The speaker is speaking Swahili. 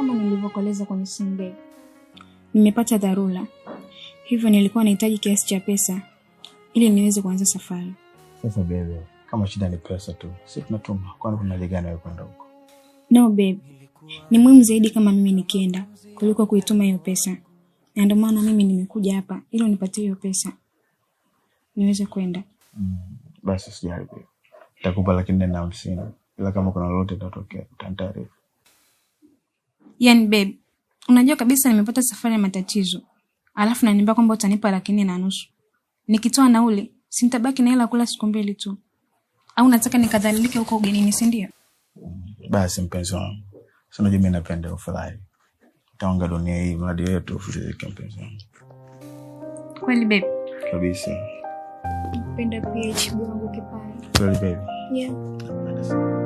kama nilivyokueleza kwenye simu babe. Nimepata dharura. Hivyo nilikuwa nahitaji kiasi cha pesa ili niweze kuanza safari. Sasa babe, kama shida ni pesa tu, sisi tunatuma. Kwani kuna haja gani wewe kwenda huko? No babe. Ni muhimu zaidi kama mimi nikienda kuliko kuituma hiyo pesa. Na ndio maana mimi nimekuja hapa ili unipatie hiyo pesa niweze kwenda. Basi sijali babe. Nitakupa lakini na 50. Ila kama kuna lolote litatokea utanitaarifu. Yaani babe, unajua kabisa nimepata safari ya matatizo. Alafu naniambia kwamba utanipa 4.5. Nikitoa nauli, si nitabaki na hela kula siku 2 tu. Au nataka nikadhalilike huko ugenini, si ndio? Basi mpenzi wangu. Sasa unajua mimi napenda ufurahi. Taonga dunia hii mradi wetu ufurike mpenzi wangu. Kweli babe? Kabisa. Napenda PH wangu kipande. Kweli baby? Yeah.